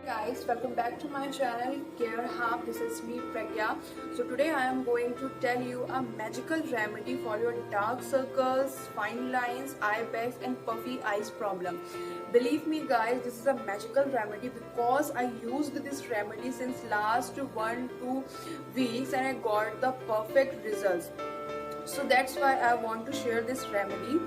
Guys, welcome back to my channel Care Hub. This is me Pragya. So today I am going to tell you a magical remedy for your dark circles, fine lines, eye bags and puffy eyes problem. Believe me guys, this is a magical remedy because I used this remedy since last 1-2 weeks and I got the perfect results. So that's why I want to share this remedy.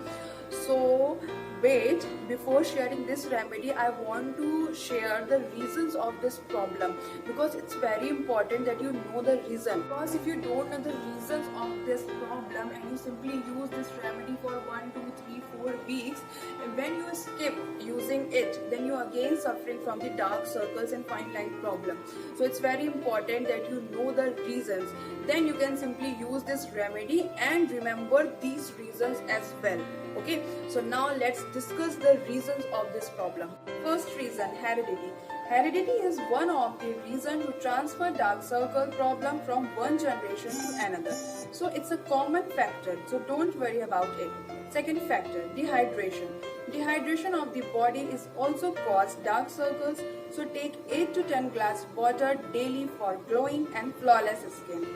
So wait, before sharing this remedy I want to share the reasons of this problem, because it's very important that you know the reason. Because if you don't know the reasons of this problem and you simply use this remedy for 1, 2, 3, 4 weeks, and when you skip using it, then you again suffering from the dark circles and fine line problem. So it's very important that you know the reasons, then you can simply use this remedy and remember these reasons as well. Okay, so now let's discuss the reasons of this problem. First reason, heredity. Heredity is one of the reasons to transfer dark circle problem from one generation to another. So it's a common factor, so don't worry about it. Second factor, dehydration. Dehydration of the body is also cause dark circles, so take 8 to 10 glass water daily for glowing and flawless skin.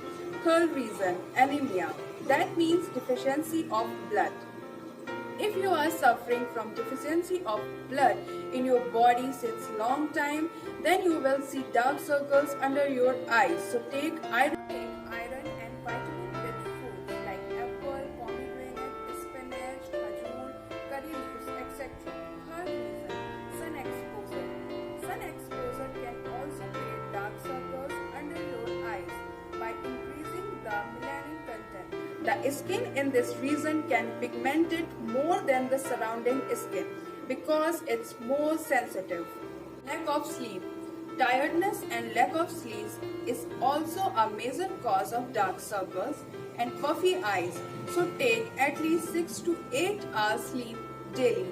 Third reason, anemia. That means deficiency of blood. If you are suffering from deficiency of blood in your body since long time, then you will see dark circles under your eyes. So take iron and vitamin-rich foods like apple, pomegranate, spinach, khajur, curry leaves, etc. Third reason, sun exposure. Sun exposure can also create dark circles under your eyes by increasing the melanin content. The skin in this region can pigment it more than the surrounding skin because it's more sensitive. Lack of sleep. Tiredness and lack of sleep is also a major cause of dark circles and puffy eyes. So take at least 6 to 8 hours sleep daily.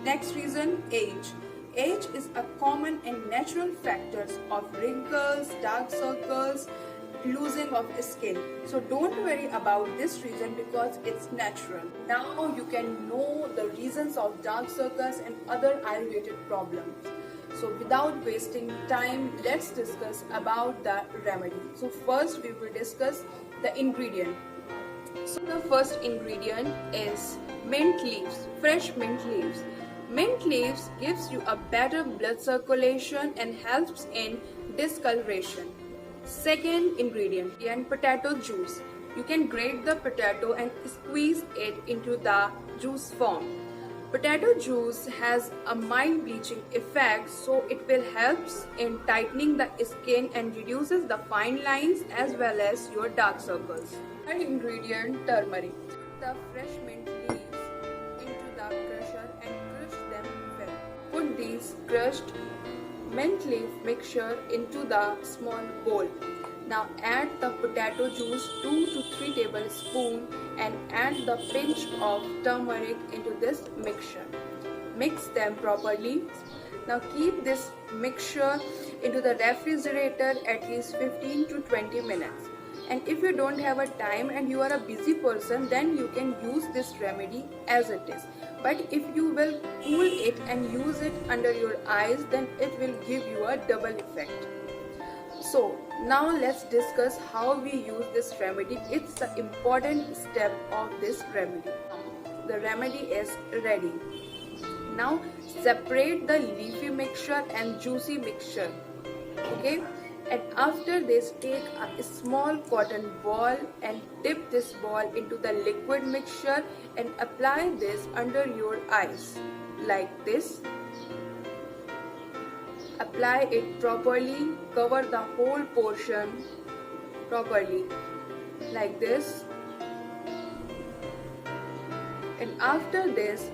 Next reason, age. Age is a common and natural factors of wrinkles, dark circles, losing of skin. So don't worry about this reason because it's natural. Now you can know the reasons of dark circles and other eye related problems. So without wasting time, let's discuss about the remedy. So first we will discuss the ingredient. So the first ingredient is mint leaves, fresh mint leaves. Mint leaves gives you a better blood circulation and helps in discoloration. Second ingredient, and potato juice. You can grate the potato and squeeze it into the juice form. Potato juice has a mild bleaching effect, so it will help in tightening the skin and reduces the fine lines as well as your dark circles. Third ingredient, turmeric. Put the fresh mint leaves into the crusher and crush them well. Put these crushed mint leaf mixture into the small bowl. Now add the potato juice 2 to 3 tablespoons and add the pinch of turmeric into this mixture. Mix them properly. Now keep this mixture into the refrigerator at least 15 to 20 minutes. And if you don't have a time and you are a busy person, then you can use this remedy as it is. But if you will cool it and use it under your eyes, then it will give you a double effect. So now let's discuss how we use this remedy. It's the important step of this remedy. The remedy is ready. Now separate the leafy mixture and juicy mixture. Okay? And after this, take a small cotton ball and dip this ball into the liquid mixture and apply this under your eyes like this. Apply it properly, cover the whole portion properly like this. And after this,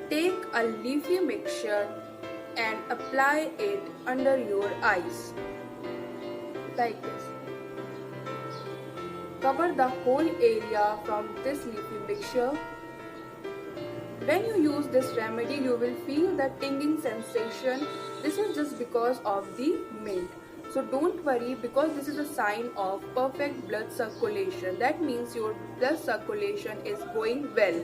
take a leafy mixture and apply it under your eyes like this. Cover the whole area from this leafy mixture. When you use this remedy, you will feel the tingling sensation. This is just because of the mint. So don't worry, because this is a sign of perfect blood circulation. That means your blood circulation is going well.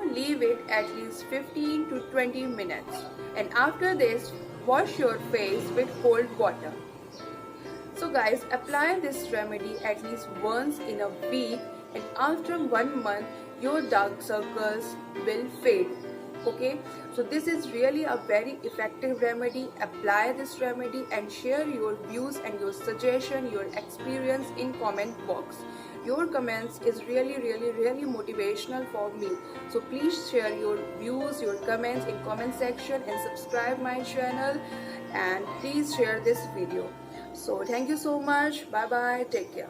Leave it at least 15 to 20 minutes. And after this, Wash your face with cold water. So guys, apply this remedy at least once in a week, and after 1 month your dark circles will fade. Okay, so this is really a very effective remedy. Apply this remedy and share your views and your suggestion, your experience in comment box. Your comments is really motivational for me. So please share your views, your comments in comment section, and subscribe my channel, and please share this video. So thank you so much. Bye bye. Take care.